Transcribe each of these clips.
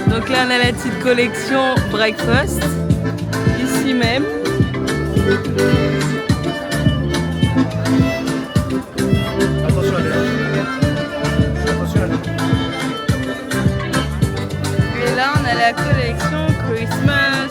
Donc là on a la petite collection breakfast, ici même. Attention à l'air. Attention à l'air. Et là on a la collection Christmas.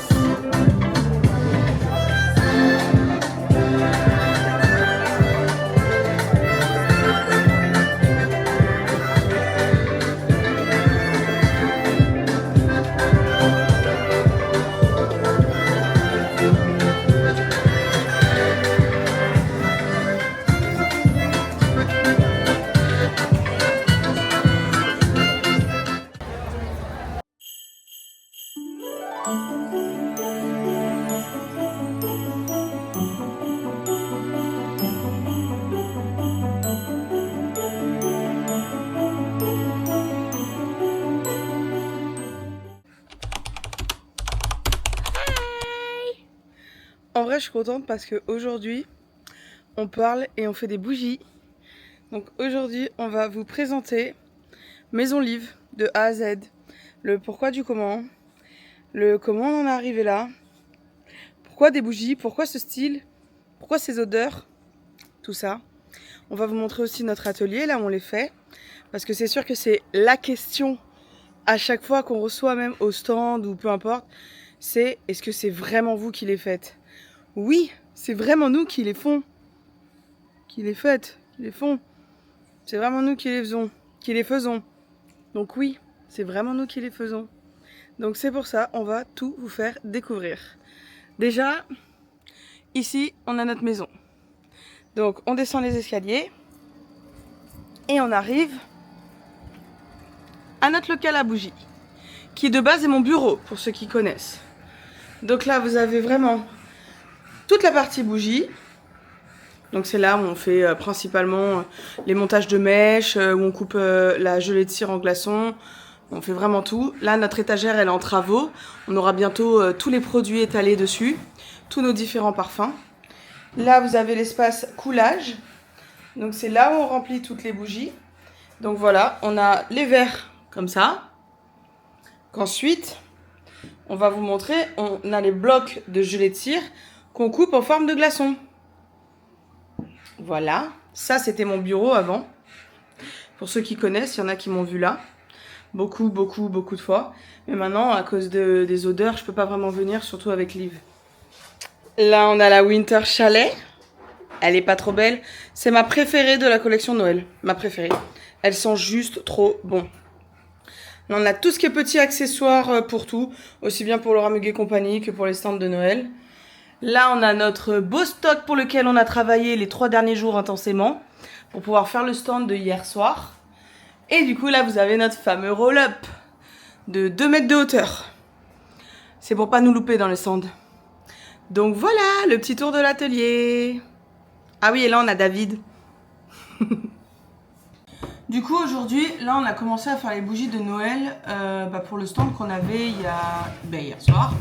En vrai, je suis contente parce qu'aujourd'hui, on parle et on fait des bougies. Donc aujourd'hui, on va vous présenter Maison Live de A à Z. Le pourquoi du comment, le comment on en est arrivé là, pourquoi des bougies, pourquoi ce style, pourquoi ces odeurs, tout ça. On va vous montrer aussi notre atelier, là où on les fait. Parce que c'est sûr que c'est la question à chaque fois qu'on reçoit, même au stand ou peu importe, c'est est-ce que c'est vraiment vous qui les faites? Oui, c'est vraiment nous qui les font, qui les faites, qui les font. C'est vraiment nous qui les faisons. Donc oui, c'est vraiment nous qui les faisons. Donc c'est pour ça, on va tout vous faire découvrir. Déjà, ici, on a notre maison. Donc on descend les escaliers et on arrive à notre local à bougies, qui de base est mon bureau, pour ceux qui connaissent. Donc là, vous avez vraiment toute la partie bougie. Donc c'est là où on fait principalement les montages de mèches, où on coupe la gelée de cire en glaçons. On fait vraiment tout. Là, notre étagère, elle est en travaux. On aura bientôt tous les produits étalés dessus, tous nos différents parfums. Là, vous avez l'espace coulage. Donc c'est là où on remplit toutes les bougies. Donc voilà, on a les verres comme ça. Qu'ensuite, on va vous montrer, on a les blocs de gelée de cire qu'on coupe en forme de glaçon. Voilà, ça c'était mon bureau avant. Pour ceux qui connaissent, il y en a qui m'ont vu là. Beaucoup de fois. Mais maintenant, à cause des odeurs, je peux pas vraiment venir, surtout avec Liv. Là, on a la Winter Chalet. Elle est pas trop belle. C'est ma préférée de la collection Noël. Ma préférée. Elles sont juste trop bon. Là, on a tout ce qui est petits accessoires pour tout. Aussi bien pour Laura Muguet compagnie que pour les stands de Noël. Là, on a notre beau stock pour lequel on a travaillé les 3 derniers jours intensément. Pour pouvoir faire le stand de hier soir. Et du coup, là, vous avez notre fameux roll-up de 2 mètres de hauteur. C'est pour pas nous louper dans les stands. Donc voilà, le petit tour de l'atelier. Ah oui, et là, on a David. Du coup, aujourd'hui, là, on a commencé à faire les bougies de Noël pour le stand qu'on avait hier soir.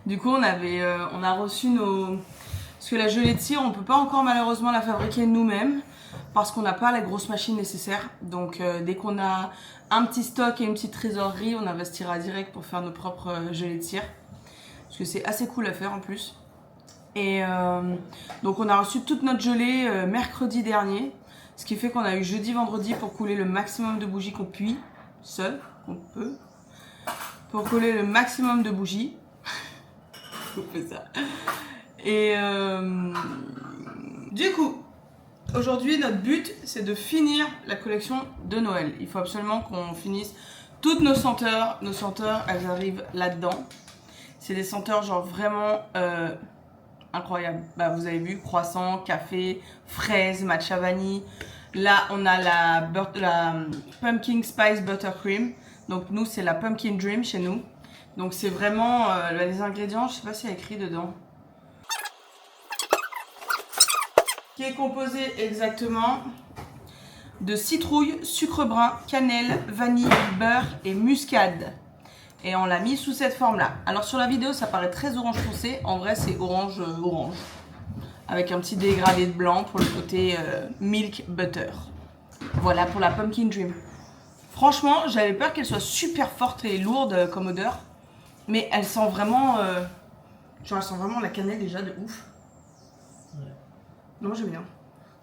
Du coup, on a reçu nos... Parce que la gelée de cire, on peut pas encore malheureusement la fabriquer nous-mêmes. Parce qu'on n'a pas la grosse machine nécessaire. Donc dès qu'on a un petit stock et une petite trésorerie, on investira direct pour faire nos propres gelées de cire. Parce que c'est assez cool à faire en plus. Et donc on a reçu toute notre gelée mercredi dernier. Ce qui fait qu'on a eu jeudi, vendredi pour couler le maximum de bougies qu'on peut. Qu'on peut. Pour couler le maximum de bougies. On fait ça. Et du coup... Aujourd'hui, notre but, c'est de finir la collection de Noël. Il faut absolument qu'on finisse toutes nos senteurs. Nos senteurs, elles arrivent là-dedans. C'est des senteurs genre vraiment incroyables. Bah, vous avez vu, croissant, café, fraise, matcha vanille. Là, on a la Pumpkin Spice Buttercream. Donc nous, c'est la Pumpkin Dream chez nous. Donc c'est vraiment les ingrédients, je sais pas s'il y a écrit dedans. Qui est composé exactement de citrouille, sucre brun, cannelle, vanille, beurre et muscade. Et on l'a mis sous cette forme-là. Alors sur la vidéo, ça paraît très orange foncé. En vrai, c'est orange orange. Avec un petit dégradé de blanc pour le côté milk butter. Voilà pour la Pumpkin Dream. Franchement, j'avais peur qu'elle soit super forte et lourde comme odeur. Mais elle sent vraiment... genre, elle sent vraiment la cannelle déjà de ouf. Ouais. Non, j'aime bien.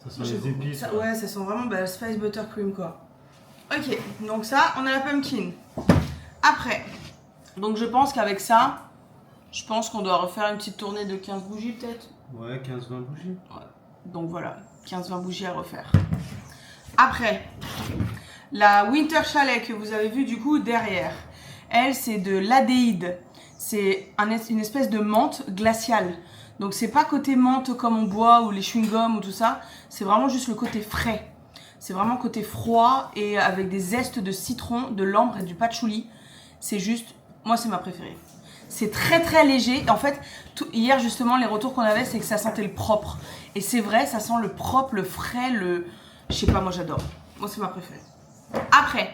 Ça sent les épices. Ça, ouais, ça sent vraiment spice buttercream quoi. Ok, donc ça, on a la pumpkin. Après, donc je pense qu'avec ça, je pense qu'on doit refaire une petite tournée de 15 bougies peut-être. Ouais, 15-20 bougies. Ouais. Donc voilà, 15-20 bougies à refaire. Après, la Winter Chalet que vous avez vu du coup derrière, elle c'est de l'adéide. C'est une espèce de menthe glaciale. Donc c'est pas côté menthe comme on boit ou les chewing-gums ou tout ça, c'est vraiment juste le côté frais. C'est vraiment côté froid et avec des zestes de citron, de l'ambre et du patchouli. C'est juste, moi c'est ma préférée. C'est très très léger. En fait, hier justement les retours qu'on avait c'est que ça sentait le propre. Et c'est vrai, ça sent le propre, le frais, le... Je sais pas, moi j'adore. Moi c'est ma préférée. Après,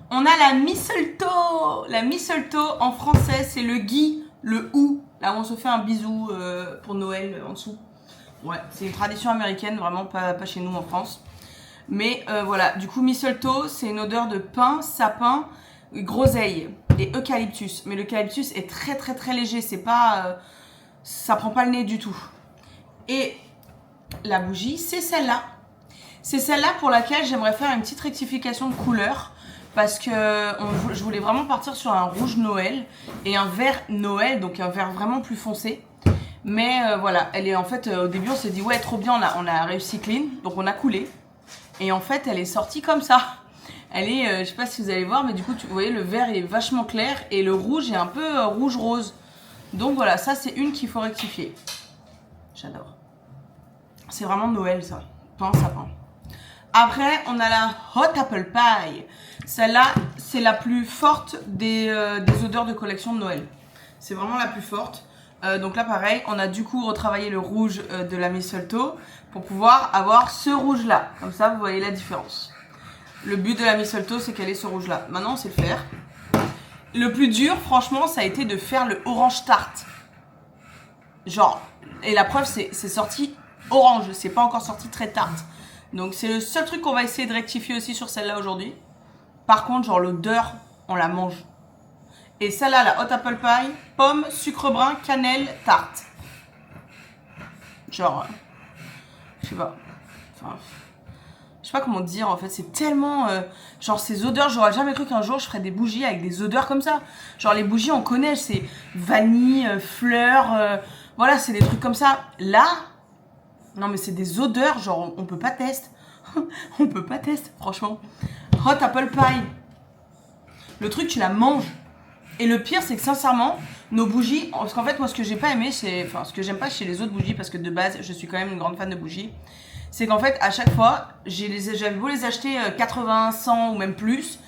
on a la mistletoe. La mistletoe en français c'est le gui, le ou. Là où on se fait un bisou pour Noël en dessous. Ouais, c'est une tradition américaine, vraiment pas chez nous en France. Mais voilà, du coup mistletoe c'est une odeur de pin, sapin, groseille et eucalyptus. Mais l'eucalyptus est très très très léger, c'est pas... ça prend pas le nez du tout. Et la bougie, c'est celle-là. C'est celle-là pour laquelle j'aimerais faire une petite rectification de couleur. Parce que je voulais vraiment partir sur un rouge Noël et un vert Noël, donc un vert vraiment plus foncé. Mais voilà, elle est en fait, au début on s'est dit ouais trop bien, on a réussi clean, donc on a coulé. Et en fait elle est sortie comme ça. Elle est, je sais pas si vous allez voir, mais du coup vous voyez le vert est vachement clair et le rouge est un peu rouge rose. Donc voilà, ça c'est une qu'il faut rectifier. J'adore. C'est vraiment Noël ça, pain sapin. Après, on a la Hot Apple Pie. Celle-là, c'est la plus forte des odeurs de collection de Noël. C'est vraiment la plus forte. Donc là, pareil, on a du coup retravaillé le rouge de la mistletoe pour pouvoir avoir ce rouge-là. Comme ça, vous voyez la différence. Le but de la mistletoe, c'est qu'elle ait ce rouge-là. Maintenant, on sait le faire. Le plus dur, franchement, ça a été de faire le orange tarte. Genre, et la preuve, c'est sorti orange. C'est pas encore sorti très tarte. Donc c'est le seul truc qu'on va essayer de rectifier aussi sur celle-là aujourd'hui. Par contre, genre l'odeur, on la mange. Et celle-là, la Hot Apple Pie, pomme, sucre brun, cannelle, tarte. Genre, je sais pas. Enfin, je sais pas comment dire en fait. C'est tellement... genre ces odeurs, j'aurais jamais cru qu'un jour je ferais des bougies avec des odeurs comme ça. Genre les bougies, on connaît, c'est vanille, fleurs... voilà, c'est des trucs comme ça. Là... non mais c'est des odeurs, genre on peut pas tester. On peut pas tester, franchement. Hot Apple Pie. Le truc, tu la manges. Et le pire, c'est que sincèrement, nos bougies... parce qu'en fait, moi, ce que j'ai pas aimé, c'est... enfin, ce que j'aime pas chez les autres bougies, parce que de base, je suis quand même une grande fan de bougies, c'est qu'en fait, à chaque fois, j'avais beau les acheter 80, 100 ou même plus,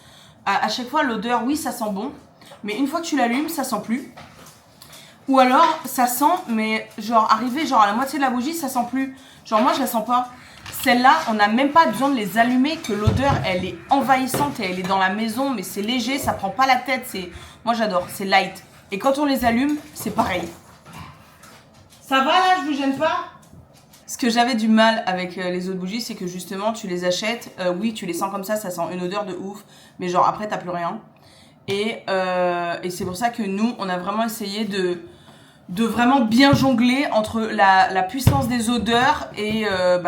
à chaque fois, l'odeur, oui, ça sent bon, mais une fois que tu l'allumes, ça sent plus. Ou alors, ça sent, mais genre, arrivé genre à la moitié de la bougie, ça sent plus. Genre, moi, je la sens pas. Celle-là, on n'a même pas besoin de les allumer, que l'odeur, elle est envahissante et elle est dans la maison, mais c'est léger, ça prend pas la tête. Moi, j'adore, c'est light. Et quand on les allume, c'est pareil. Ça va là, je vous gêne pas? Ce que j'avais du mal avec les autres bougies, c'est que justement, tu les achètes, oui, tu les sens comme ça sent une odeur de ouf, mais genre après, t'as plus rien. Et c'est pour ça que nous, on a vraiment essayé de vraiment bien jongler entre la puissance des odeurs et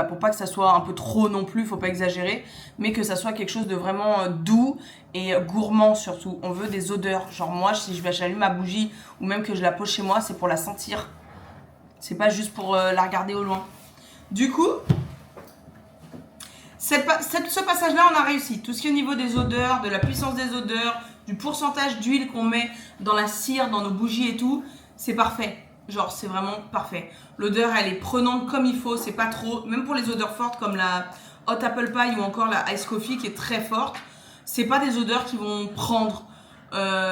pour pas que ça soit un peu trop non plus, faut pas exagérer, mais que ça soit quelque chose de vraiment doux et gourmand surtout. On veut des odeurs. Genre moi, si j'allume ma bougie ou même que je la pose chez moi, c'est pour la sentir. C'est pas juste pour la regarder au loin. Du coup, ce passage-là, on a réussi. Tout ce qui est au niveau des odeurs, de la puissance des odeurs, du pourcentage d'huile qu'on met dans la cire, dans nos bougies et tout, c'est parfait. Genre, c'est vraiment parfait. L'odeur, elle est prenante comme il faut, c'est pas trop. Même pour les odeurs fortes comme la Hot Apple Pie ou encore la Ice Coffee qui est très forte, c'est pas des odeurs qui vont prendre.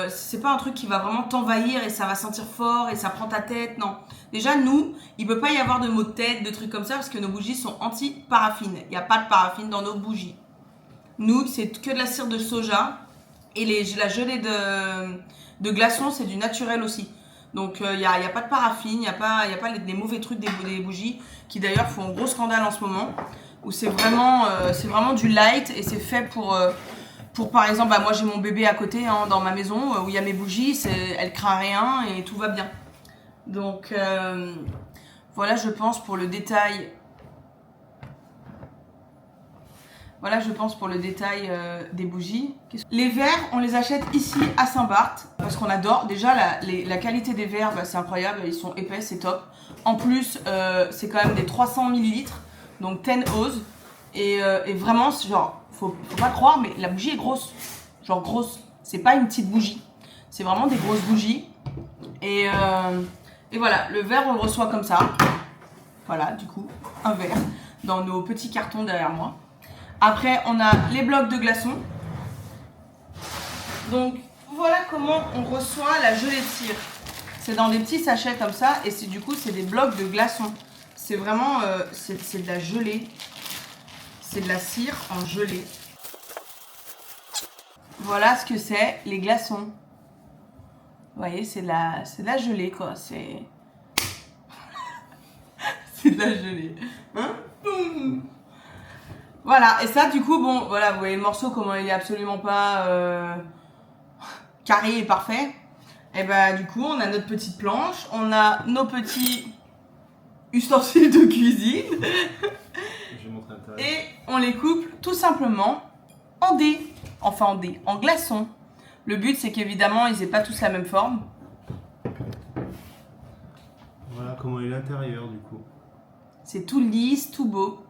C'est pas un truc qui va vraiment t'envahir et ça va sentir fort et ça prend ta tête, non. Déjà, nous, il peut pas y avoir de maux de tête, de trucs comme ça parce que nos bougies sont anti-paraffine. Il n'y a pas de paraffine dans nos bougies. Nous, c'est que de la cire de soja. Et la gelée de glaçons, c'est du naturel aussi. Donc, il n'y a pas de paraffine, il n'y a pas des mauvais trucs des bougies, qui d'ailleurs font un gros scandale en ce moment. Où c'est vraiment du light et c'est fait pour par exemple, bah, moi j'ai mon bébé à côté hein, dans ma maison où il y a mes bougies, elle craint rien et tout va bien. Donc voilà, je pense pour le détail. Voilà, je pense pour le détail des bougies. Les verres, on les achète ici à Saint-Barth parce qu'on adore. Déjà, la qualité des verres, bah, c'est incroyable. Ils sont épais, c'est top. En plus, c'est quand même des 300 ml, donc 10 oz. Et vraiment, genre, faut pas croire, mais la bougie est grosse. Genre grosse. C'est pas une petite bougie. C'est vraiment des grosses bougies. Et voilà, le verre, on le reçoit comme ça. Voilà, du coup, un verre dans nos petits cartons derrière moi. Après, on a les blocs de glaçons. Donc, voilà comment on reçoit la gelée de cire. C'est dans des petits sachets comme ça. Et du coup, c'est des blocs de glaçons. C'est vraiment... c'est de la gelée. C'est de la cire en gelée. Voilà ce que c'est, les glaçons. Vous voyez, c'est de la gelée, quoi. C'est de la gelée. Hein? Voilà, et ça, du coup, bon, voilà, vous voyez le morceau, comment il est absolument pas carré et parfait. Et bah, du coup, on a notre petite planche, on a nos petits ustensiles de cuisine. Je vais montrer un Et on les coupe tout simplement en dés. Enfin, en glaçons. Le but, c'est qu'évidemment, ils n'aient pas tous la même forme. Voilà comment est l'intérieur, du coup. C'est tout lisse, tout beau.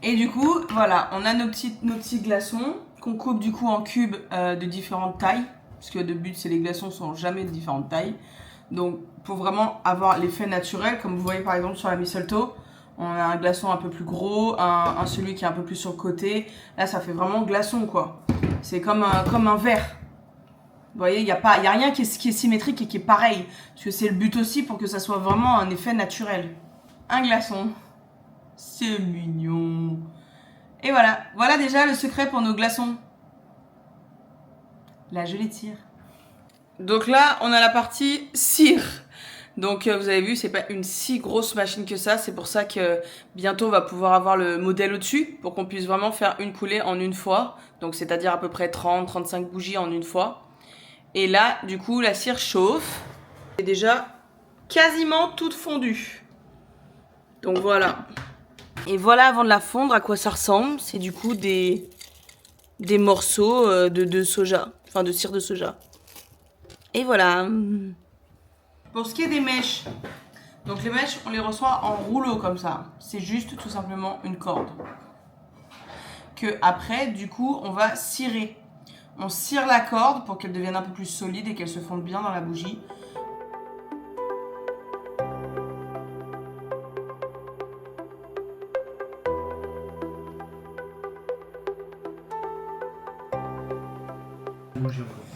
Et du coup, voilà, on a nos petits glaçons qu'on coupe du coup en cubes de différentes tailles. Parce que le but, c'est les glaçons sont jamais de différentes tailles. Donc, pour vraiment avoir l'effet naturel, comme vous voyez par exemple sur la mistletoe, on a un glaçon un peu plus gros, celui qui est un peu plus sur le côté. Là, ça fait vraiment glaçon, quoi. C'est comme un verre. Vous voyez, il n'y a rien qui est symétrique et qui est pareil. Parce que c'est le but aussi pour que ça soit vraiment un effet naturel. Un glaçon. C'est mignon. Et voilà. Voilà déjà le secret pour nos glaçons. La gelée de cire. Donc là, on a la partie cire. Donc vous avez vu, c'est pas une si grosse machine que ça. C'est pour ça que bientôt on va pouvoir avoir le modèle au-dessus pour qu'on puisse vraiment faire une coulée en une fois. Donc c'est-à-dire à peu près 30-35 bougies en une fois. Et là, du coup, la cire chauffe. C'est déjà quasiment toute fondue. Donc voilà. Et voilà avant de la fondre à quoi ça ressemble. C'est du coup des morceaux de soja. Enfin de cire de soja. Et voilà. Pour ce qui est des mèches. Donc les mèches, on les reçoit en rouleau comme ça. C'est juste tout simplement une corde. Que après, du coup, on va cirer. On cire la corde pour qu'elle devienne un peu plus solide et qu'elle se fonde bien dans la bougie.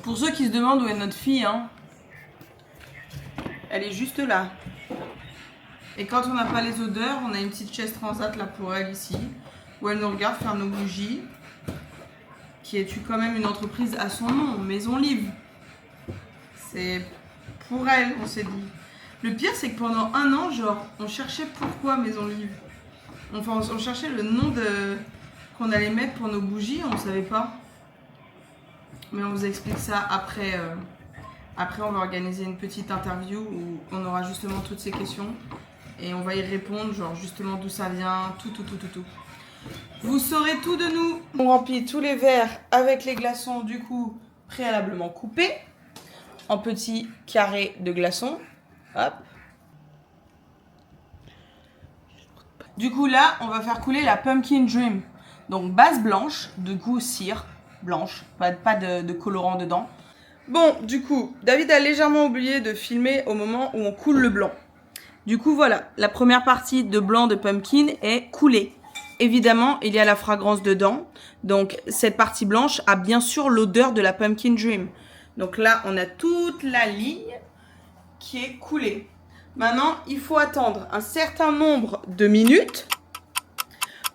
Pour ceux qui se demandent où est notre fille, hein, elle est juste là. Et quand on n'a pas les odeurs, on a une petite chaise transat là pour elle ici, où elle nous regarde faire nos bougies, qui est quand même une entreprise à son nom, Maison Live. C'est pour elle, on s'est dit. Le pire, c'est que pendant un an, genre, on cherchait pourquoi Maison Live. Enfin, on cherchait le nom qu'on allait mettre pour nos bougies, on ne savait pas. Mais on vous explique ça après. Après, on va organiser une petite interview où on aura justement toutes ces questions. Et on va y répondre, genre justement d'où ça vient, tout. Vous saurez tout de nous. On remplit tous les verres avec les glaçons, du coup, préalablement coupés. En petits carrés de glaçons. Hop. Du coup, là, on va faire couler la Pumpkin Dream. Donc, base blanche, du coup, cire blanche. Pas de colorant dedans. Bon, du coup, David a légèrement oublié de filmer au moment où on coule le blanc. Du coup, voilà, la première partie de blanc de pumpkin est coulée. Évidemment, il y a la fragrance dedans. Donc, cette partie blanche a bien sûr l'odeur de la Pumpkin Dream. Donc là, on a toute la ligne qui est coulée. Maintenant, il faut attendre un certain nombre de minutes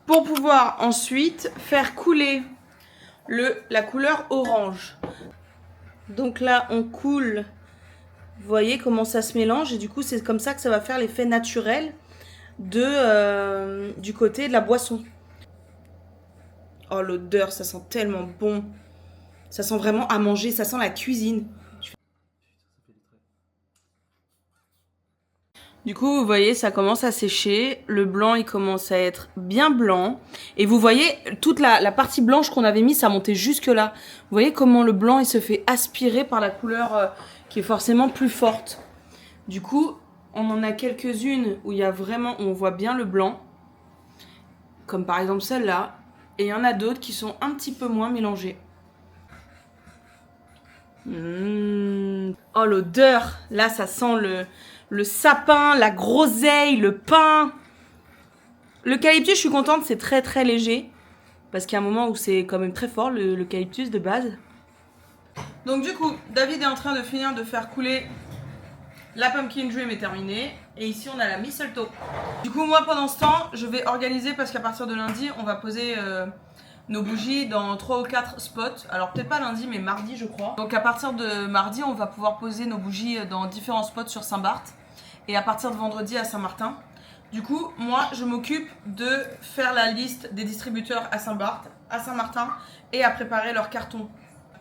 Pour pouvoir ensuite faire couler la couleur orange. Donc là, on coule. Vous voyez comment ça se mélange et du coup, c'est comme ça que ça va faire l'effet naturel du côté de la boisson. Oh, l'odeur, ça sent tellement bon. Ça sent vraiment à manger, ça sent la cuisine. Du coup, vous voyez, ça commence à sécher. Le blanc, il commence à être bien blanc. Et vous voyez, toute la partie blanche qu'on avait mis, ça montait jusque là. Vous voyez comment le blanc, il se fait aspirer par la couleur qui est forcément plus forte. Du coup, on en a quelques-unes où il y a vraiment, où on voit bien le blanc. Comme par exemple celle-là. Et il y en a d'autres qui sont un petit peu moins mélangées. Oh, l'odeur. Là, ça sent le sapin, la groseille, le pain. L'eucalyptus, je suis contente, c'est très très léger. Parce qu'il y a un moment où c'est quand même très fort, l'eucalyptus de base. Donc du coup, David est en train de finir de faire couler la pumpkin dream est terminée. Et ici, on a la mistletoe. Du coup, moi, pendant ce temps, je vais organiser parce qu'à partir de lundi, on va poser nos bougies dans 3 ou 4 spots. Alors, peut-être pas lundi, mais mardi, je crois. Donc, à partir de mardi, on va pouvoir poser nos bougies dans différents spots sur Saint-Barth. Et à partir de vendredi à Saint-Martin. Du coup, moi, je m'occupe de faire la liste des distributeurs à Saint-Barth, à Saint-Martin et à préparer leurs cartons.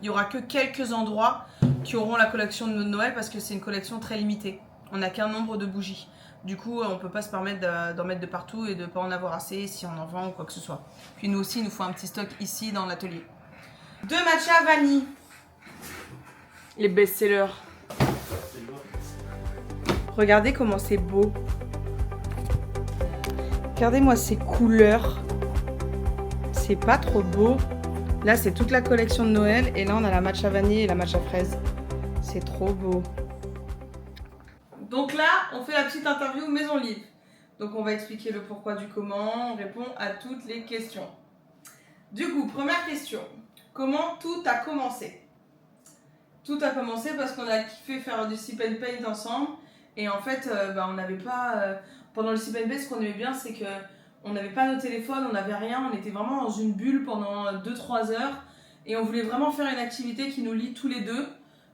Il n'y aura que quelques endroits qui auront la collection de Noël parce que c'est une collection très limitée. On n'a qu'un nombre de bougies. Du coup, on ne peut pas se permettre d'en mettre de partout et de ne pas en avoir assez si on en vend ou quoi que ce soit. Puis nous aussi, il nous faut un petit stock ici dans l'atelier. 2 matcha vanille. Les best-sellers. Regardez comment c'est beau. Regardez-moi ces couleurs. C'est pas trop beau. Là, c'est toute la collection de Noël. Et là, on a la matcha vanille et la matcha fraise. C'est trop beau. Donc là, on fait la petite interview Maison Live. Donc on va expliquer le pourquoi du comment. On répond à toutes les questions. Du coup, première question. Comment tout a commencé? Tout a commencé parce qu'on a kiffé faire du sip and paint ensemble. Et en fait, on n'avait pas... pendant le sip and paint, ce qu'on aimait bien, c'est que on n'avait pas nos téléphones, on n'avait rien, on était vraiment dans une bulle pendant 2-3 heures et on voulait vraiment faire une activité qui nous lie tous les deux,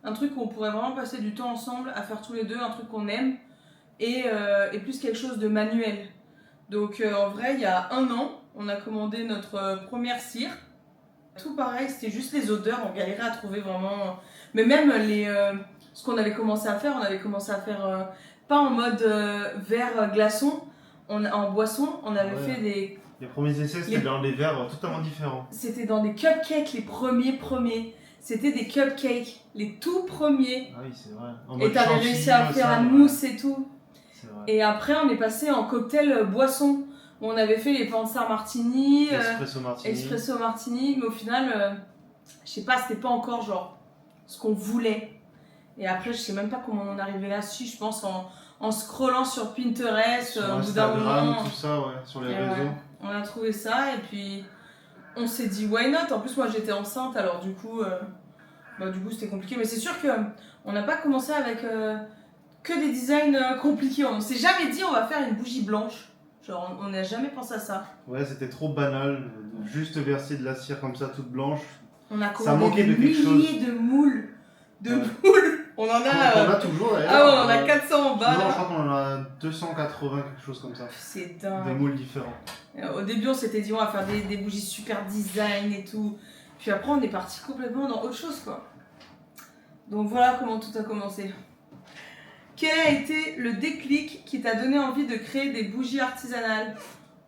un truc où on pourrait vraiment passer du temps ensemble à faire tous les deux, un truc qu'on aime et plus quelque chose de manuel. Donc en vrai, il y a 1 an, on a commandé notre première cire. Tout pareil, c'était juste les odeurs, on galérait à trouver vraiment... Mais même ce qu'on avait commencé à faire, on avait commencé à faire pas en mode verre glaçon, en boisson, on avait fait des... Les premiers essais, c'était dans des verres totalement différents. C'était dans des cupcakes, les premiers. C'était des cupcakes, les tout premiers. Ah oui, c'est vrai. Et t'avais réussi à faire la mousse et tout. C'est vrai. Et après, on est passé en cocktail boisson. Où on avait fait les Panzer Martini, Espresso Martini, mais au final, je sais pas, c'était pas encore genre ce qu'on voulait. Et après, je sais même pas comment on est arrivé là. Si, je pense en scrollant sur Pinterest, sur au bout d'un moment, tout ça, ouais, sur les réseaux. Ouais, on a trouvé ça et puis on s'est dit why not. En plus, moi j'étais enceinte, alors du coup c'était compliqué. Mais c'est sûr que on n'a pas commencé avec que des designs compliqués. On s'est jamais dit on va faire une bougie blanche. Genre, on n'a jamais pensé à ça. Ouais, c'était trop banal, juste verser de la cire comme ça, toute blanche. On a commandé des milliers de moules. On en a... On en a toujours d'ailleurs. Ah ouais, on en a 400 en bas. Non, là. je crois qu'on en a 280, quelque chose comme ça. C'est dingue. Des moules différents. Au début, on s'était dit on va faire des bougies super design et tout. Puis après, on est parti complètement dans autre chose, quoi. Donc voilà comment tout a commencé. Quel a été le déclic qui t'a donné envie de créer des bougies artisanales?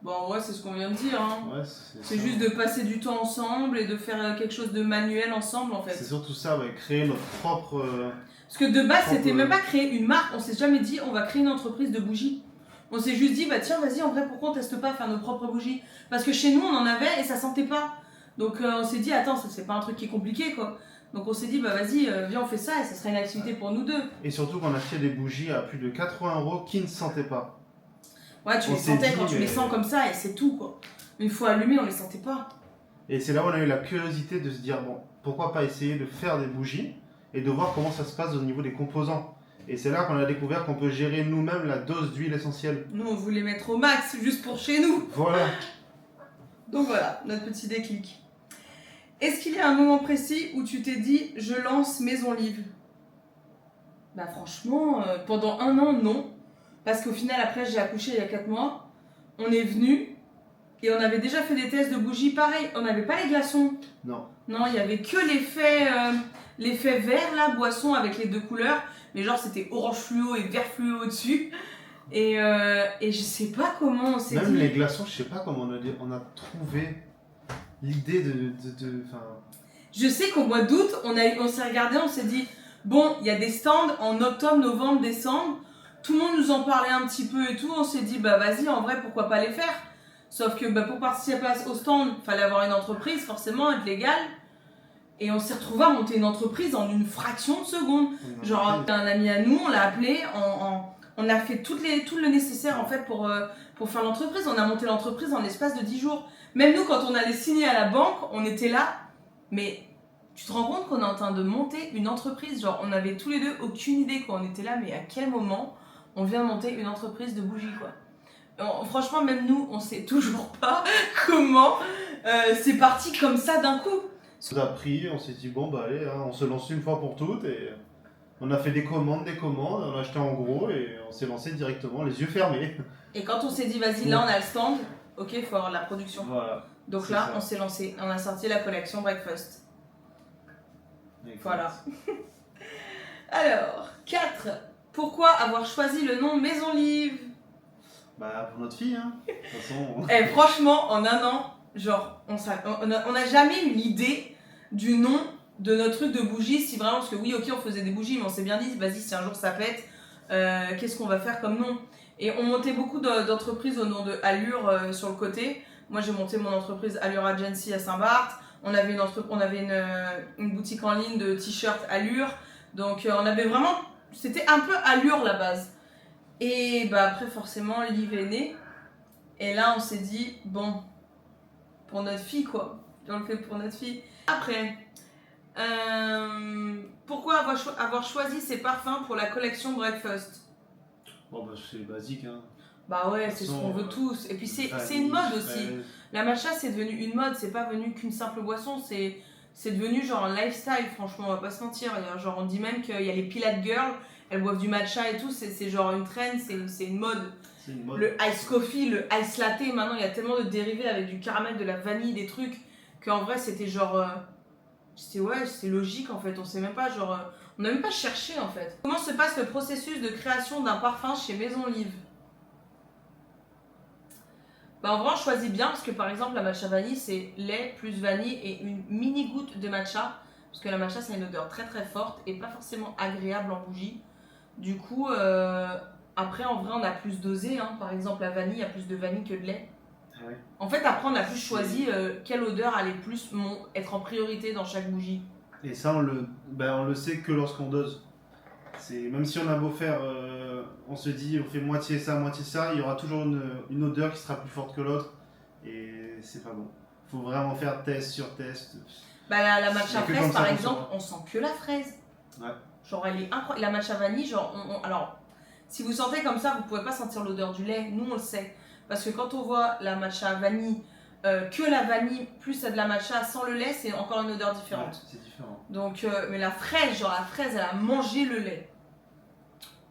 Bon, ouais, c'est ce qu'on vient de dire. Hein. Ouais, c'est juste de passer du temps ensemble et de faire quelque chose de manuel ensemble, en fait. C'est surtout ça, ouais, créer notre propre... Parce que de base, c'était même pas créer une marque. On s'est jamais dit, on va créer une entreprise de bougies. On s'est juste dit, bah tiens, vas-y, en vrai, pourquoi on teste pas à faire nos propres bougies? Parce que chez nous, on en avait et ça sentait pas. Donc on s'est dit, attends, ça c'est pas un truc qui est compliqué, quoi. Donc on s'est dit, bah vas-y, viens, on fait ça et ça serait une activité pour nous deux. Et surtout qu'on achetait des bougies à plus de 80 € qui ne sentaient pas. Ouais, tu les sentais quand tu les sens comme ça et c'est tout, quoi. Une fois allumées, on les sentait pas. Et c'est là où on a eu la curiosité de se dire, bon, pourquoi pas essayer de faire des bougies et de voir comment ça se passe au niveau des composants. Et c'est là qu'on a découvert qu'on peut gérer nous-mêmes la dose d'huile essentielle. Nous, on voulait mettre au max, juste pour chez nous. Voilà. Donc voilà, notre petit déclic. Est-ce qu'il y a un moment précis où tu t'es dit « je lance Maison Live » Bah franchement, pendant 1 an, non. Parce qu'au final, après, j'ai accouché il y a 4 mois. On est venu et on avait déjà fait des tests de bougies. Pareil, on n'avait pas les glaçons. Non. Non, il y avait que l'effet vert, là, boisson avec les 2 couleurs. Mais genre, c'était orange fluo et vert fluo au-dessus. Et je sais pas comment on s'est dit... Même les glaçons, je sais pas comment on a trouvé l'idée de... Je sais qu'au mois d'août, on s'est regardé, on s'est dit, bon, il y a des stands en octobre, novembre, décembre. Tout le monde nous en parlait un petit peu et tout. On s'est dit, bah vas-y, en vrai, pourquoi pas les faire? Sauf que pour participer au stand, il fallait avoir une entreprise, forcément, être légal. Et on s'est retrouvé à monter une entreprise en une fraction de seconde. Genre, un ami à nous, on l'a appelé, on a fait tout le nécessaire en fait pour faire l'entreprise. On a monté l'entreprise en l'espace de 10 jours. Même nous, quand on allait signer à la banque, on était là. Mais tu te rends compte qu'on est en train de monter une entreprise? Genre, on avait tous les deux aucune idée quand on était là, mais à quel moment on vient monter une entreprise de bougies, quoi. Franchement, même nous, on sait toujours pas comment c'est parti comme ça d'un coup. On a pris, on s'est dit, bon, bah allez, hein, on se lance une fois pour toutes et on a fait des commandes, on a acheté en gros et on s'est lancé directement, les yeux fermés. Et quand on s'est dit, vas-y, là on a le stand, ok, il faut avoir la production. Voilà. Donc là, on s'est lancé, on a sorti la collection Breakfast. Voilà. Alors, 4. Pourquoi avoir choisi le nom Maison Live? Bah, pour notre fille, hein. De toute façon. Eh, franchement, en 1 an, genre, on a jamais eu l'idée du nom de notre truc de bougies, si vraiment, parce que oui, ok, on faisait des bougies, mais on s'est bien dit, vas-y, si un jour ça pète, qu'est-ce qu'on va faire comme nom? Et on montait beaucoup d'entreprises au nom de Allure sur le côté. Moi, j'ai monté mon entreprise Allure Agency à Saint-Barth. On avait une boutique en ligne de t-shirts Allure. Donc, on avait vraiment... C'était un peu Allure, la base. Et bah, après, forcément, Liv est né. Et là, on s'est dit, bon, pour notre fille, quoi. On le fait pour notre fille. Après, pourquoi avoir choisi ces parfums pour la collection Breakfast? Bon, bah, c'est basique, hein. Bah ouais, c'est ce qu'on veut tous. Et puis c'est une mode aussi. La matcha, c'est devenu une mode, c'est pas venu qu'une simple boisson, c'est devenu genre un lifestyle, franchement, on va pas se mentir. Genre, on dit même qu'il y a les Pilate Girls, elles boivent du matcha et tout, c'est genre une trend, c'est une mode. Le ice coffee, le ice latte, maintenant il y a tellement de dérivés avec du caramel, de la vanille, des trucs, qu'en vrai c'était genre... c'est logique en fait, on sait même pas, genre... on n'a même pas cherché en fait. Comment se passe le processus de création d'un parfum chez Maison Live? Bah en vrai on choisit bien parce que par exemple la matcha vanille c'est lait plus vanille et une mini goutte de matcha. Parce que la matcha c'est une odeur très très forte et pas forcément agréable en bougie. Du coup après en vrai on a plus dosé, hein. Par exemple la vanille, il y a plus de vanille que de lait. Ah ouais. En fait après on a plus choisi quelle odeur allait plus être en priorité dans chaque bougie. Et ça on le sait que lorsqu'on dose. Même si on a beau faire, on se dit on fait moitié ça, il y aura toujours une odeur qui sera plus forte que l'autre et c'est pas bon. Faut vraiment faire test sur test. Bah la matcha fraise par exemple, on sent que la fraise. Ouais. Genre elle est incroyable. La matcha vanille, genre alors si vous sentez comme ça, vous pouvez pas sentir l'odeur du lait. Nous on le sait parce que quand on voit la matcha vanille, que la vanille plus de la matcha sans le lait, c'est encore une odeur différente. Ouais, c'est différent. Donc mais la fraise, genre la fraise, elle a mangé le lait.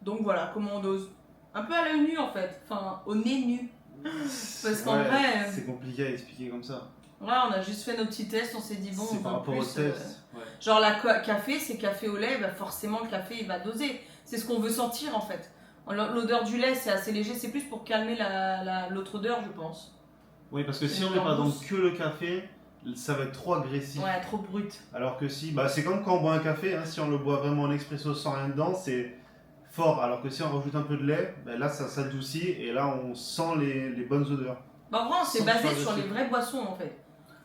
Donc voilà comment on dose. Un peu à l'œil nu en fait, enfin au nez nu. Parce qu'en vrai. C'est compliqué à expliquer comme ça. Ouais, on a juste fait nos petits tests, on s'est dit bon. C'est par rapport au test. Ouais. Genre la café, c'est café au lait, bah forcément le café il va doser. C'est ce qu'on veut sentir en fait. L'odeur du lait c'est assez léger, c'est plus pour calmer l'autre odeur je pense. Oui, parce que si on met par exemple que le café, ça va être trop agressif. Ouais, trop brut. Alors que si, c'est comme quand on boit un café, hein, si on le boit vraiment en expresso sans rien dedans, c'est fort. Alors que si on rajoute un peu de lait, là ça s'adoucit et là on sent les bonnes odeurs. Bah en vrai on s'est basé sur les vraies boissons en fait.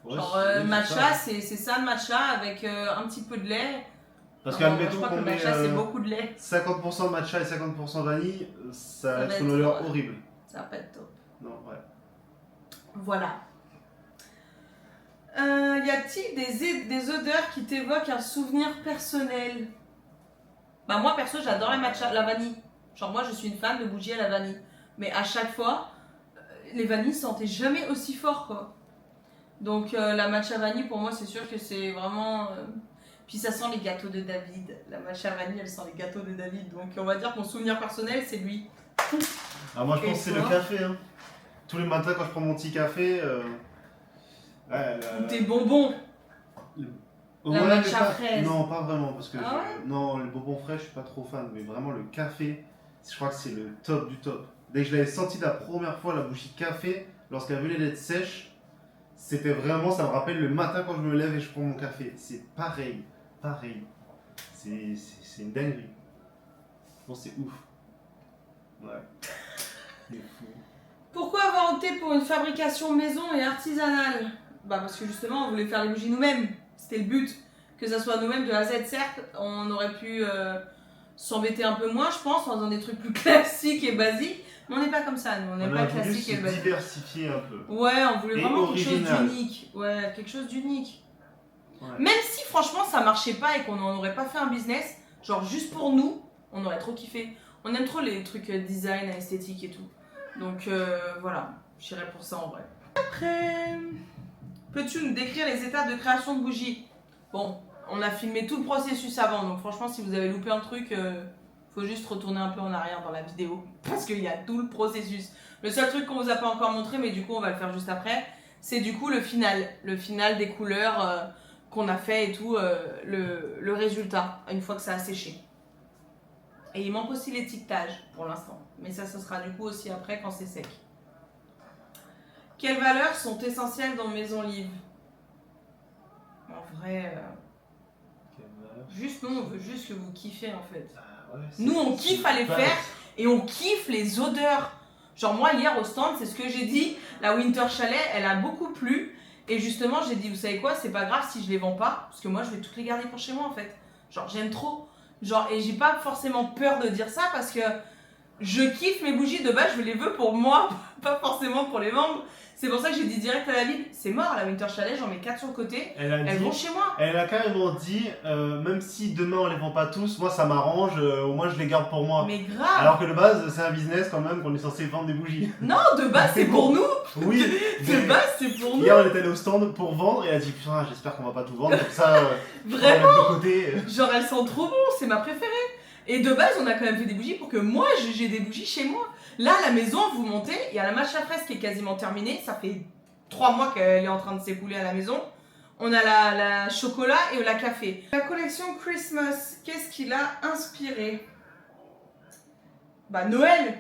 Ouais, genre matcha, c'est ça le matcha avec un petit peu de lait. Parce qu'admettons qu'on met c'est beaucoup de lait. 50% de matcha et 50% vanille, ça va être une odeur horrible. Ça va pas être top. Non, ouais. Voilà. Y a-t-il des odeurs qui t'évoquent un souvenir personnel? Bah moi perso j'adore la vanille. Genre moi je suis une fan de bougies à la vanille. Mais à chaque fois, les vanilles sentaient jamais aussi fort quoi. Donc la matcha vanille, pour moi, c'est sûr que c'est vraiment... Puis ça sent les gâteaux de David. La matcha vanille, elle sent les gâteaux de David. Donc on va dire que mon souvenir personnel, c'est lui. Ah, moi, je pense Et que c'est le toi café. Hein. Tous les matins, quand je prends mon petit café. Ou tes bonbons. La matcha fraise. Non, pas vraiment, parce que Ah non, les bonbons frais, je suis pas trop fan, mais vraiment le café, je crois que c'est le top du top. Dès que je l'avais senti la première fois, la bougie de café, lorsqu'elle venait d'être sèche, c'était vraiment, ça me rappelle le matin quand je me lève et je prends mon café. C'est pareil, pareil. C'est une dinguerie. Bon, c'est ouf. Ouais. C'est fou. Pourquoi avoir opté pour une fabrication maison et artisanale? Bah parce que justement, on voulait faire les bougies nous-mêmes. C'était le but. Que ça soit nous-mêmes de A à Z, certes, on aurait pu s'embêter un peu moins, je pense, en faisant des trucs plus classiques et basiques. Mais on n'est pas comme ça, nous. On n'est pas classique et se basique. diversifier un peu. Ouais, on voulait Et vraiment original. quelque chose d'unique. Ouais, quelque chose d'unique. Ouais. Même si franchement ça marchait pas et qu'on n'en aurait pas fait un business, genre juste pour nous, on aurait trop kiffé. On aime trop les trucs design, esthétique et tout. Donc voilà, j'irais pour ça en vrai. Après, peux-tu nous décrire les étapes de création de bougies? Bon, on a filmé tout le processus avant, donc franchement si vous avez loupé un truc, faut juste retourner un peu en arrière dans la vidéo. Parce qu'il y a tout le processus. Le seul truc qu'on vous a pas encore montré, mais du coup on va le faire juste après, c'est du coup le final. Le final des couleurs qu'on a fait et tout, le résultat, une fois que ça a séché. Et il manque aussi l'étiquetage pour l'instant. Mais ça, ce sera du coup aussi après quand c'est sec. Quelles valeurs sont essentielles dans Maison Live? En vrai, juste nous, on veut juste que vous kiffez en fait. Ouais, nous, on kiffe à les faire et on kiffe les odeurs. Genre moi, hier au stand, c'est ce que j'ai dit. La Winter Chalet, elle a beaucoup plu. Et justement, j'ai dit, vous savez quoi, c'est pas grave si je les vends pas. Parce que moi, je vais toutes les garder pour chez moi en fait. Genre, j'aime trop. Genre, et j'ai pas forcément peur de dire ça parce que je kiffe mes bougies de base, je les veux pour moi, pas forcément pour les vendre. C'est pour ça que j'ai dit direct à David, c'est mort la Winter Chalet, j'en mets 4 sur le côté, elles vont chez moi. Elle a carrément dit, même si demain on les vend pas tous, moi ça m'arrange, au moins je les garde pour moi. Mais grave. Alors que de base, c'est un business quand même qu'on est censé vendre des bougies. Non, de base c'est pour nous. Oui. De base c'est pour nous. Hier on est allé au stand pour vendre et elle a dit, putain j'espère qu'on va pas tout vendre, comme ça vraiment on va mettre de côté. Genre elles sentent trop bon, c'est ma préférée. Et de base on a quand même fait des bougies pour que moi j'ai des bougies chez moi. Là à la maison, vous montez, il y a la matcha fraise qui est quasiment terminée, ça fait 3 mois qu'elle est en train de s'écouler à la maison. On a la chocolat et la café. La collection Christmas, qu'est-ce qui l'a inspiré? Bah Noël.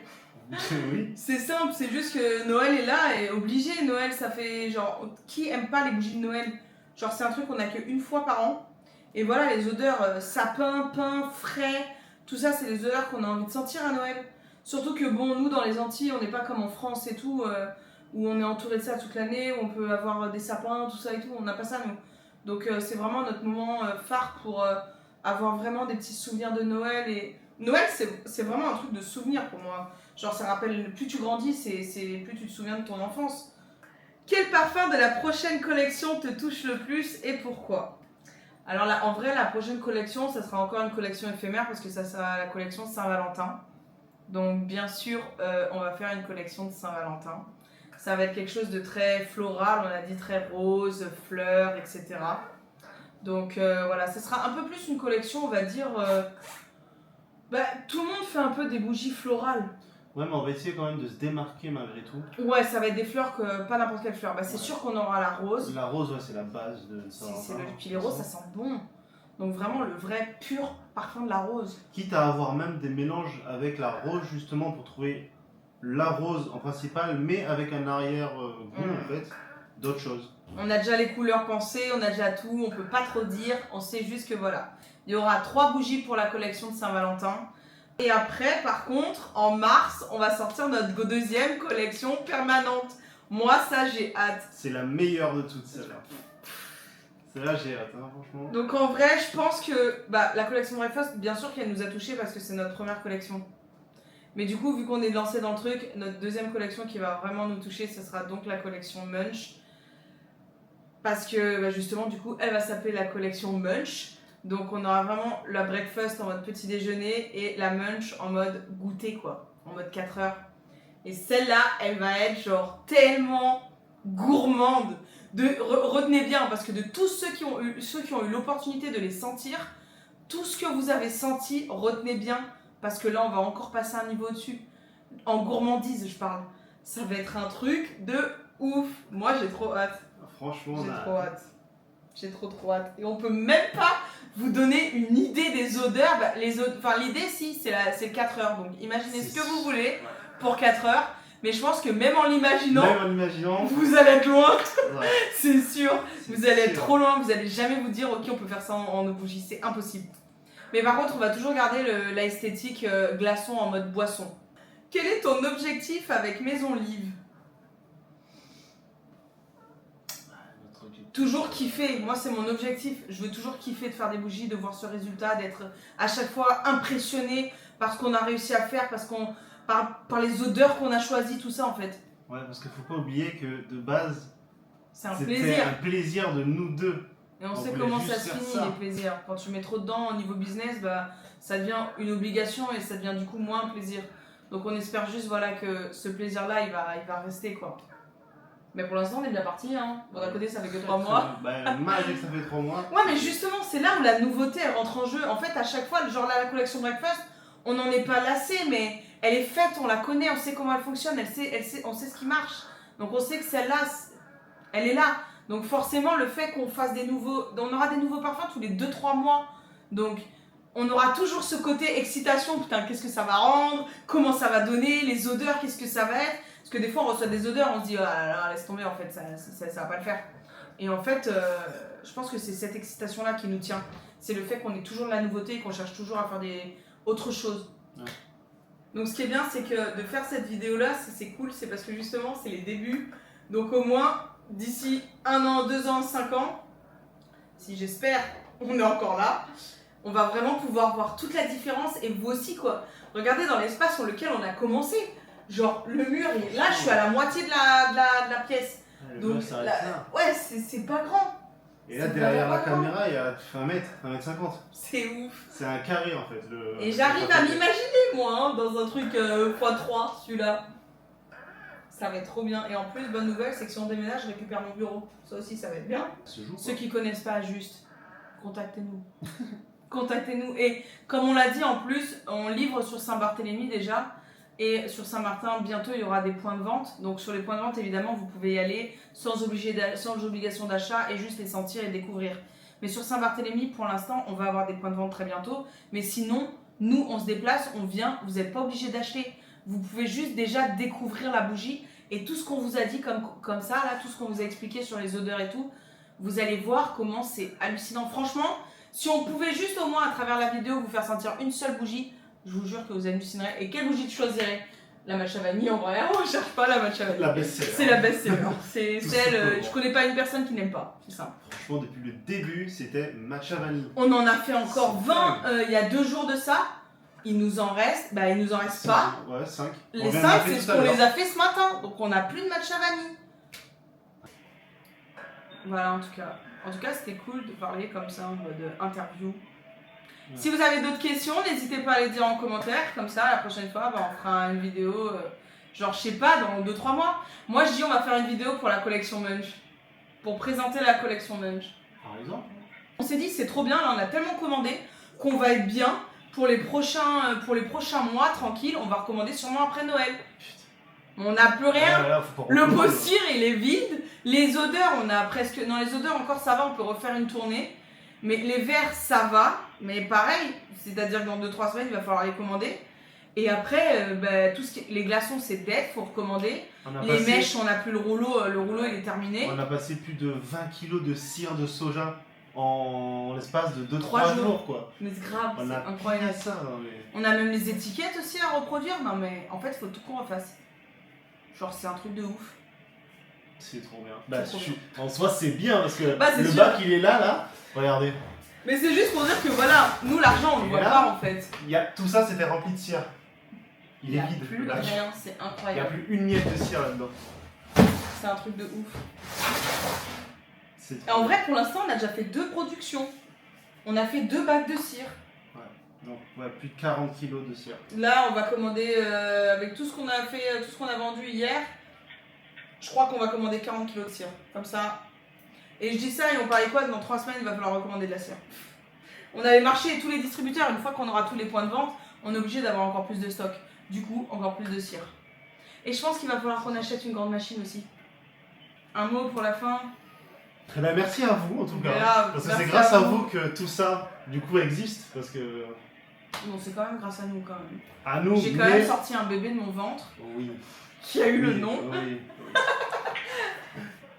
Oui. C'est simple, c'est juste que Noël est là et obligé. Noël, ça fait genre... Qui aime pas les bougies de Noël? Genre c'est un truc qu'on a qu'une fois par an. Et voilà, les odeurs sapin, pain, frais, tout ça c'est les odeurs qu'on a envie de sentir à Noël. Surtout que bon, nous dans les Antilles, on n'est pas comme en France et tout, où on est entouré de ça toute l'année, où on peut avoir des sapins, tout ça et tout, on n'a pas ça nous. Donc c'est vraiment notre moment phare pour avoir vraiment des petits souvenirs de Noël. Et Noël c'est vraiment un truc de souvenir pour moi. Genre ça rappelle, plus tu grandis, plus tu te souviens de ton enfance. Quel parfum de la prochaine collection te touche le plus et pourquoi? Alors là, en vrai, la prochaine collection, ça sera encore une collection éphémère parce que ça sera la collection Saint-Valentin. Donc bien sûr, on va faire une collection de Saint-Valentin. Ça va être quelque chose de très floral, on a dit très rose, fleurs, etc. Donc voilà, ça sera un peu plus une collection, on va dire... tout le monde fait un peu des bougies florales. Ouais, mais on va essayer quand même de se démarquer malgré tout. Ouais, ça va être des fleurs que... Pas n'importe quelle fleur. C'est sûr qu'on aura la rose. La rose, ouais, c'est la base de Saint-Valentin. Puis les roses, ça sent bon. Donc vraiment le vrai pur parfum de la rose. Quitte à avoir même des mélanges avec la rose justement pour trouver la rose en principal, mais avec un arrière-goût en fait, d'autres choses. On a déjà les couleurs pensées, on a déjà tout, on peut pas trop dire, on sait juste que voilà. Il y aura 3 bougies pour la collection de Saint-Valentin. Et après, par contre, en mars, on va sortir notre deuxième collection permanente. Moi, ça, j'ai hâte. C'est la meilleure de toutes celles-là. Celle-là, j'ai hâte, hein, franchement. Donc en vrai, je pense que la collection Breakfast, bien sûr qu'elle nous a touchés parce que c'est notre première collection. Mais du coup, vu qu'on est lancé dans le truc, notre deuxième collection qui va vraiment nous toucher, ce sera donc la collection Munch. Parce que justement, du coup, elle va s'appeler la collection Munch. Donc on aura vraiment la breakfast en mode petit déjeuner et la munch en mode goûter quoi, en mode 4 heures. Et celle-là, elle va être genre tellement gourmande. retenez bien, parce que de tous ceux qui ont eu l'opportunité de les sentir, tout ce que vous avez senti, retenez bien, parce que là, on va encore passer un niveau au-dessus. En gourmandise, je parle. Ça va être un truc de ouf. Moi, j'ai trop hâte. Franchement, j'ai trop hâte. J'ai trop hâte. Et on peut même pas vous donner une idée des odeurs. Bah, l'idée, si, c'est le 4 heures. Donc, imaginez ce que vous voulez pour 4 heures. Mais je pense que même en l'imaginant, vous allez être loin. Ouais. C'est sûr. Vous allez être trop loin. Vous allez jamais vous dire, ok, on peut faire ça en eau bougie. C'est impossible. Mais par contre, on va toujours garder la esthétique glaçon en mode boisson. Quel est ton objectif avec Maison Live? Toujours kiffer, moi c'est mon objectif. Je veux toujours kiffer de faire des bougies, de voir ce résultat, d'être à chaque fois impressionné par ce qu'on a réussi à faire, par les odeurs qu'on a choisies, tout ça en fait. Ouais, parce qu'il faut pas oublier que de base, c'était un plaisir de nous deux. Et on sait comment ça se finit les plaisirs. Quand tu mets trop dedans au niveau business, bah, ça devient une obligation et ça devient du coup moins un plaisir. Donc on espère juste voilà, que ce plaisir-là, il va rester quoi. Mais pour l'instant, on est bien parti. Hein. Bon, d'un côté, ça fait que 3 mois. Malgré que ça fait 3 mois. Ouais, mais justement, c'est là où la nouveauté elle rentre en jeu. En fait, à chaque fois, genre là, la collection Breakfast, on n'en est pas lassé, mais elle est faite, on la connaît, on sait comment elle fonctionne, on sait ce qui marche. Donc on sait que celle-là, elle est là. Donc forcément, le fait qu'on fasse on aura des nouveaux parfums tous les 2-3 mois. Donc on aura toujours ce côté excitation. Putain, qu'est-ce que ça va rendre? Comment ça va donner? Les odeurs, qu'est-ce que ça va être? Parce que des fois, on reçoit des odeurs, on se dit, oh là là, laisse tomber, en fait, ça va pas le faire. Et en fait, je pense que c'est cette excitation-là qui nous tient. C'est le fait qu'on ait toujours de la nouveauté et qu'on cherche toujours à faire autre chose. Ouais. Donc ce qui est bien, c'est que de faire cette vidéo-là, c'est cool, c'est parce que justement, c'est les débuts. Donc au moins, d'ici 1 an, 2 ans, 5 ans, si j'espère, on est encore là, on va vraiment pouvoir voir toute la différence et vous aussi, quoi. Regardez dans l'espace sur lequel on a commencé. Genre, le mur, là, je suis à la moitié de la pièce. Donc, ouais, c'est pas grand. Et là, derrière la caméra, il y a 1 mètre, 1m50. C'est ouf. C'est un carré, en fait. Et j'arrive à m'imaginer, moi, hein, dans un truc x3, celui-là. Ça va être trop bien. Et en plus, bonne nouvelle, c'est que si on déménage, je récupère mon bureau. Ça aussi, ça va être bien. Ceux qui connaissent pas juste, contactez-nous. Contactez-nous. Et comme on l'a dit, en plus, on livre sur Saint-Barthélemy déjà. Et sur Saint-Martin, bientôt, il y aura des points de vente. Donc sur les points de vente, évidemment, vous pouvez y aller sans obligation d'achat et juste les sentir et découvrir. Mais sur Saint-Barthélemy, pour l'instant, on va avoir des points de vente très bientôt. Mais sinon, nous, on se déplace, on vient. Vous n'êtes pas obligé d'acheter. Vous pouvez juste déjà découvrir la bougie. Et tout ce qu'on vous a dit comme ça, là, tout ce qu'on vous a expliqué sur les odeurs et tout, vous allez voir comment c'est hallucinant. Franchement, si on pouvait juste au moins, à travers la vidéo, vous faire sentir une seule bougie, je vous jure que vous hallucinerez. Et quelle bougie tu choisirais? La matcha vanille, en vrai, on ne cherche pas la matcha vanille. La best-seller. C'est la best-seller. C'est celle, je connais pas une personne qui n'aime pas. C'est ça. Franchement, depuis le début, c'était matcha vanille. On en a fait encore 20 il y a 2 jours de ça. Il nous en reste, il nous en reste pas. Ouais, 5. Les 5, c'est ce qu'on les a fait ce matin. Donc on n'a plus de matcha vanille. Voilà, en tout cas. En tout cas, c'était cool de parler comme ça en mode interview. Ouais. Si vous avez d'autres questions, n'hésitez pas à les dire en commentaire. Comme ça, la prochaine fois, on fera une vidéo, genre, je sais pas, dans 2-3 mois. Moi, je dis, on va faire une vidéo pour la collection Munch. Pour présenter la collection Munch. Par exemple. On s'est dit, c'est trop bien, là, on a tellement commandé qu'on va être bien pour les prochains mois, tranquille. On va recommander sûrement après Noël. On n'a plus rien. Là, le pot-cire, il est vide. Les odeurs, on a presque... Non, les odeurs, encore, ça va, on peut refaire une tournée. Mais les verres, ça va. Mais pareil, c'est-à-dire que dans 2-3 semaines, il va falloir les commander. Et après, tout ce les glaçons, c'est dead, il faut recommander. Les mèches, on n'a plus le rouleau, il est terminé. On a passé plus de 20 kilos de cire de soja en l'espace de 2-3 jours, quoi. Mais c'est grave, c'est incroyable. Ça, mais... On a même les étiquettes aussi à reproduire. Non mais en fait, il faut tout qu'on refasse. Genre, c'est un truc de ouf. C'est trop bien. En soi, c'est bien parce que le sûr. bac, il est là. Regardez. Mais c'est juste pour dire que voilà, nous, l'argent, on le voit pas en fait. Tout ça, c'était rempli de cire. Il est vide. Plus rien, c'est incroyable. Il n'y a plus une miette de cire là-dedans. C'est un truc de ouf. Et en vrai, pour l'instant, on a déjà fait 2 productions. On a fait 2 bacs de cire. Ouais, donc plus de 40 kilos de cire. Là, on va commander, avec tout ce qu'on a fait, tout ce qu'on a vendu hier, je crois qu'on va commander 40 kilos de cire. Comme ça, Et je dis ça et on parie quoi? Dans 3 semaines, il va falloir recommander de la cire. On avait marché tous les distributeurs. Une fois qu'on aura tous les points de vente, on est obligé d'avoir encore plus de stock. Du coup, encore plus de cire. Et je pense qu'il va falloir qu'on achète une grande machine aussi. Un mot pour la fin? Eh ben, merci à vous en tout cas. Grave, Parce que merci c'est grâce à à vous. vous que tout ça, du coup, existe. Parce que. Non, c'est quand même grâce à nous quand même. À nous, J'ai quand même sorti un bébé de mon ventre Oui. qui a eu le Oui, nom. oui.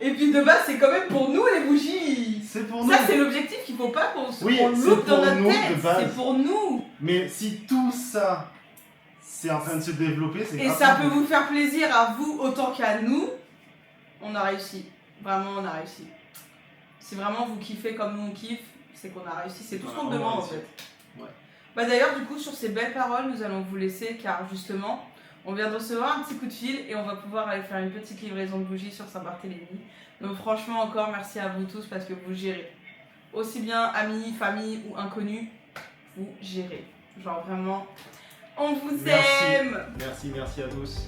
Et puis de base, c'est quand même pour nous les bougies. C'est pour nous. Ça, c'est l'objectif qu'il faut pas qu'on Oui, qu'on c'est loupe dans pour notre nous, tête. de base. C'est pour nous. Mais si tout ça, c'est en train de se développer, c'est Et grâce ça à peut vous. vous faire plaisir à vous autant qu'à nous. On a réussi. Vraiment, on a réussi. Si vraiment vous kiffez comme nous on kiffe, c'est qu'on a réussi. C'est tout ce qu'on On a demande en réussi. fait. Ouais. Bah d'ailleurs, du coup, sur ces belles paroles, nous allons vous laisser car justement, on vient de recevoir un petit coup de fil et on va pouvoir aller faire une petite livraison de bougies sur Saint-Barthélemy. Donc franchement, encore merci à vous tous parce que vous gérez. Aussi bien amis, famille ou inconnus, vous gérez. Genre vraiment, on vous Merci. aime. Merci à tous.